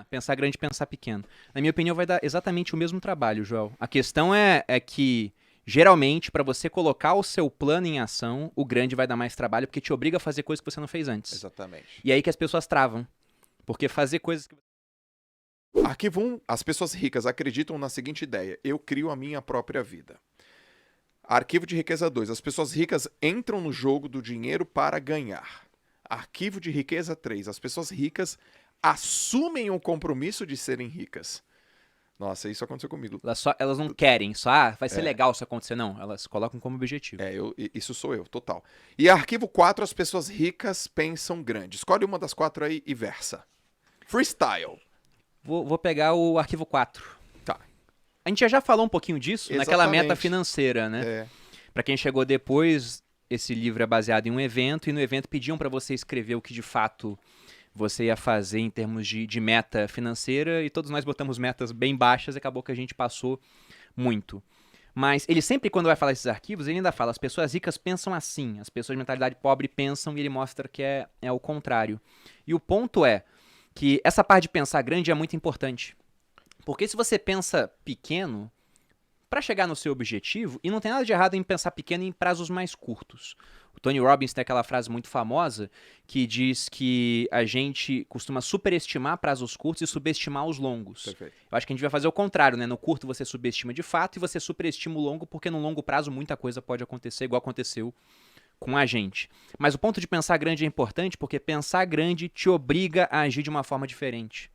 Pensar grande e pensar pequeno. Na minha opinião, vai dar exatamente o mesmo trabalho, Joel. A questão é que, geralmente, para você colocar o seu plano em ação, o grande vai dar mais trabalho, porque te obriga a fazer coisas que você não fez antes. Exatamente. E é aí que as pessoas travam. Porque fazer coisas que... Arquivo 1. As pessoas ricas acreditam na seguinte ideia: eu crio a minha própria vida. Arquivo de riqueza 2. As pessoas ricas entram no jogo do dinheiro para ganhar. Arquivo de riqueza 3. As pessoas ricas assumem o compromisso de serem ricas. Nossa, isso aconteceu comigo. Elas não querem, vai ser legal isso acontecer. Não, elas colocam como objetivo. Isso sou eu, total. E arquivo 4, as pessoas ricas pensam grande. Escolhe uma das 4 aí e versa. Freestyle. Vou pegar o arquivo 4. Tá. A gente já falou um pouquinho disso naquela meta financeira, né? É. Pra quem chegou depois, esse livro é baseado em um evento, e no evento pediam pra você escrever o que de fato você ia fazer em termos de meta financeira, e todos nós botamos metas bem baixas e acabou que a gente passou muito. Mas ele sempre, quando vai falar esses arquivos, ele ainda fala: as pessoas ricas pensam assim, as pessoas de mentalidade pobre pensam, e ele mostra que é o contrário. E o ponto é que essa parte de pensar grande é muito importante. Porque se você pensa pequeno, para chegar no seu objetivo, e não tem nada de errado em pensar pequeno em prazos mais curtos. O Tony Robbins tem aquela frase muito famosa que diz que a gente costuma superestimar prazos curtos e subestimar os longos. Perfeito. Eu acho que a gente vai fazer o contrário, né? No curto você subestima de fato e você superestima o longo, porque no longo prazo muita coisa pode acontecer, igual aconteceu com a gente. Mas o ponto de pensar grande é importante porque pensar grande te obriga a agir de uma forma diferente.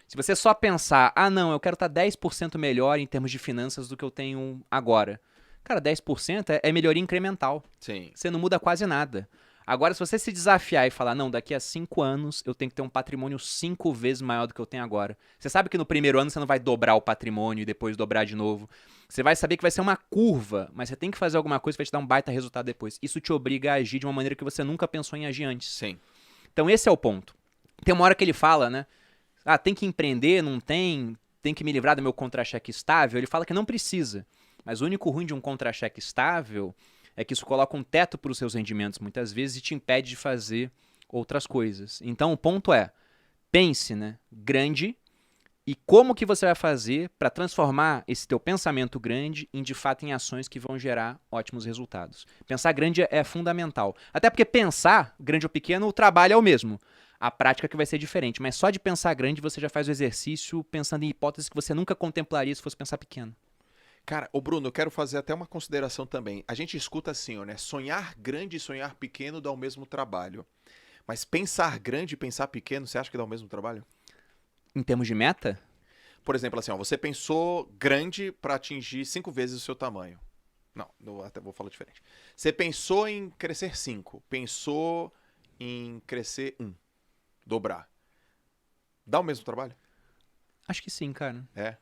Se você só pensar, não, eu quero estar 10% melhor em termos de finanças do que eu tenho agora. Cara, 10% é melhoria incremental. Sim. Você não muda quase nada. Agora, se você se desafiar e falar: não, daqui a 5 anos eu tenho que ter um patrimônio 5 vezes maior do que eu tenho agora. Você sabe que no primeiro ano você não vai dobrar o patrimônio e depois dobrar de novo. Você vai saber que vai ser uma curva, mas você tem que fazer alguma coisa que vai te dar um baita resultado depois. Isso te obriga a agir de uma maneira que você nunca pensou em agir antes. Sim. Então esse é o ponto. Tem uma hora que ele fala, né? Tem que empreender, não tem que me livrar do meu contra-cheque estável. Ele fala que não precisa. Mas o único ruim de um contra-cheque estável é que isso coloca um teto para os seus rendimentos muitas vezes e te impede de fazer outras coisas. Então o ponto é: pense, né, grande, e como que você vai fazer para transformar esse teu pensamento grande de fato em ações que vão gerar ótimos resultados. Pensar grande é fundamental. Até porque pensar, grande ou pequeno, o trabalho é o mesmo. A prática que vai ser diferente, mas só de pensar grande você já faz o exercício pensando em hipóteses que você nunca contemplaria se fosse pensar pequeno. Cara, Bruno, eu quero fazer até uma consideração também. A gente escuta assim, né? Sonhar grande e sonhar pequeno dá o mesmo trabalho. Mas pensar grande e pensar pequeno, você acha que dá o mesmo trabalho? Em termos de meta? Por exemplo, assim, você pensou grande para atingir 5 vezes o seu tamanho. Não, eu até vou falar diferente. Você pensou em crescer 5, pensou em crescer 1, dobrar. Dá o mesmo trabalho? Acho que sim, cara. É.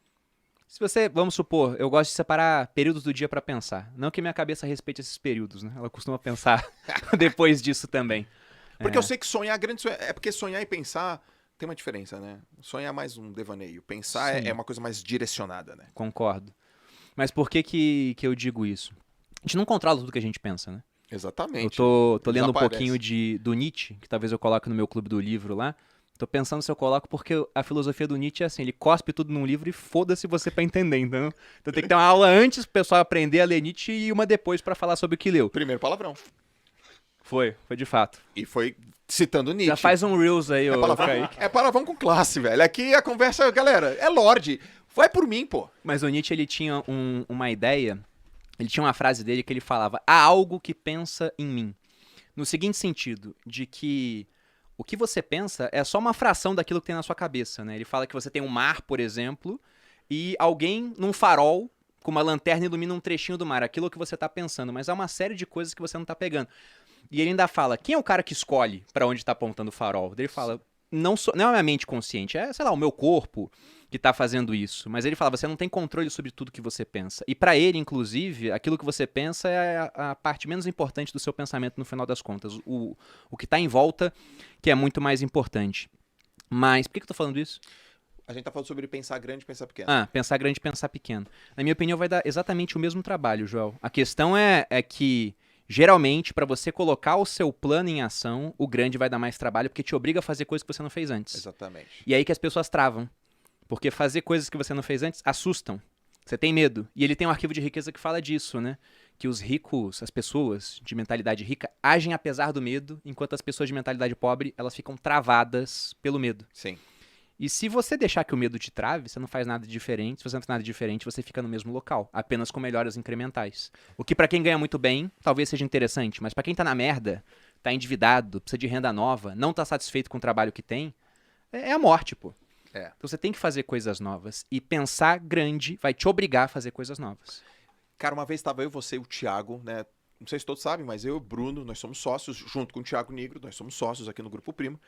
Se você, vamos supor, eu gosto de separar períodos do dia para pensar. Não que minha cabeça respeite esses períodos, né? Ela costuma pensar depois disso também. Porque eu sei que sonhar grande é porque sonhar e pensar tem uma diferença, né? Sonhar é mais um devaneio. Pensar é uma coisa mais direcionada, né? Concordo. Mas por que eu digo isso? A gente não controla tudo que a gente pensa, né? Exatamente. Eu tô lendo um pouquinho do Nietzsche, que talvez eu coloque no meu clube do livro lá. Tô pensando se eu coloco, porque a filosofia do Nietzsche é assim: ele cospe tudo num livro e foda-se você pra entender, então tem que ter uma aula antes pro pessoal aprender a ler Nietzsche e uma depois pra falar sobre o que leu. Primeiro palavrão. Foi de fato. E foi citando Nietzsche. Já faz um Reels aí, ô Kaique. É palavrão com classe, velho. Aqui a conversa, galera, é Lorde. Vai por mim, pô. Mas o Nietzsche, ele tinha uma ideia, ele tinha uma frase dele que ele falava: há algo que pensa em mim. No seguinte sentido, de que o que você pensa é só uma fração daquilo que tem na sua cabeça, né? Ele fala que você tem um mar, por exemplo, e alguém num farol com uma lanterna ilumina um trechinho do mar. Aquilo que você tá pensando, mas há uma série de coisas que você não tá pegando. E ele ainda fala: quem é o cara que escolhe pra onde tá apontando o farol? Ele fala: não é a minha mente consciente, é, sei lá, o meu corpo que tá fazendo isso. Mas ele fala: você não tem controle sobre tudo que você pensa. E pra ele, inclusive, aquilo que você pensa é a parte menos importante do seu pensamento no final das contas. O que tá em volta que é muito mais importante. Mas por que eu tô falando isso? A gente tá falando sobre pensar grande e pensar pequeno. Pensar grande e pensar pequeno. Na minha opinião, vai dar exatamente o mesmo trabalho, Joel. A questão é que, Geralmente, para você colocar o seu plano em ação, o grande vai dar mais trabalho porque te obriga a fazer coisas que você não fez antes. Exatamente. E aí que as pessoas travam. Porque fazer coisas que você não fez antes assustam. Você tem medo. E ele tem um arquivo de riqueza que fala disso, né? Que os ricos, as pessoas de mentalidade rica, agem apesar do medo, enquanto as pessoas de mentalidade pobre, elas ficam travadas pelo medo. Sim. E se você deixar que o medo te trave, você não faz nada diferente. Se você não faz nada diferente, você fica no mesmo local, apenas com melhoras incrementais. O que pra quem ganha muito bem, talvez seja interessante, mas pra quem tá na merda, tá endividado, precisa de renda nova, não tá satisfeito com o trabalho que tem, é a morte, pô. É. Então você tem que fazer coisas novas. E pensar grande vai te obrigar a fazer coisas novas. Cara, uma vez estava eu, você e o Thiago, né? Não sei se todos sabem, mas eu e o Bruno, nós somos sócios, junto com o Thiago Nigro, nós somos sócios aqui no Grupo Primo.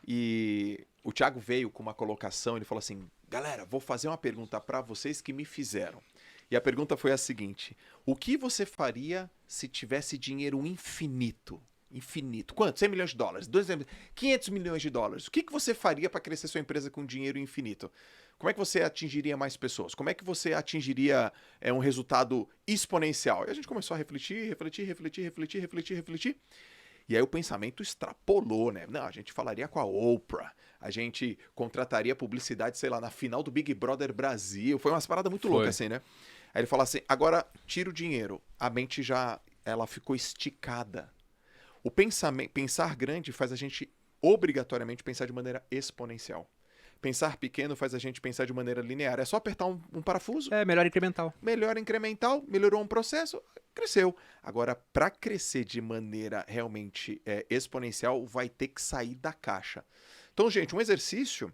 E o Thiago veio com uma colocação, ele falou assim: galera, vou fazer uma pergunta para vocês que me fizeram. E a pergunta foi a seguinte: o que você faria se tivesse dinheiro infinito? Infinito. Quanto? 100 milhões de dólares? 500 milhões de dólares. O que você faria para crescer sua empresa com dinheiro infinito? Como é que você atingiria mais pessoas? Como é que você atingiria um resultado exponencial? E a gente começou a refletir. E aí o pensamento extrapolou, né? Não, a gente falaria com a Oprah, a gente contrataria publicidade, sei lá, na final do Big Brother Brasil. Foi umas paradas muito loucas assim, né? Aí ele fala assim: agora tira o dinheiro. A mente já, ela ficou esticada. O pensar grande faz a gente obrigatoriamente pensar de maneira exponencial. Pensar pequeno faz a gente pensar de maneira linear. É só apertar um parafuso. É, melhor incremental. Melhor incremental, melhorou um processo, cresceu. Agora, para crescer de maneira realmente exponencial, vai ter que sair da caixa. Então, gente, um exercício,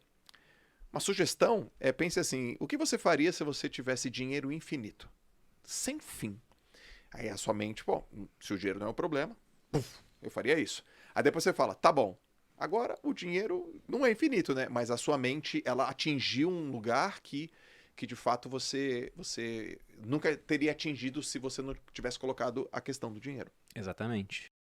uma sugestão pense assim: o que você faria se você tivesse dinheiro infinito? Sem fim. Aí a sua mente, bom, se o dinheiro não é um problema, eu faria isso. Aí depois você fala: tá bom, agora o dinheiro não é infinito, né? Mas a sua mente, ela atingiu um lugar que de fato você nunca teria atingido se você não tivesse colocado a questão do dinheiro. Exatamente.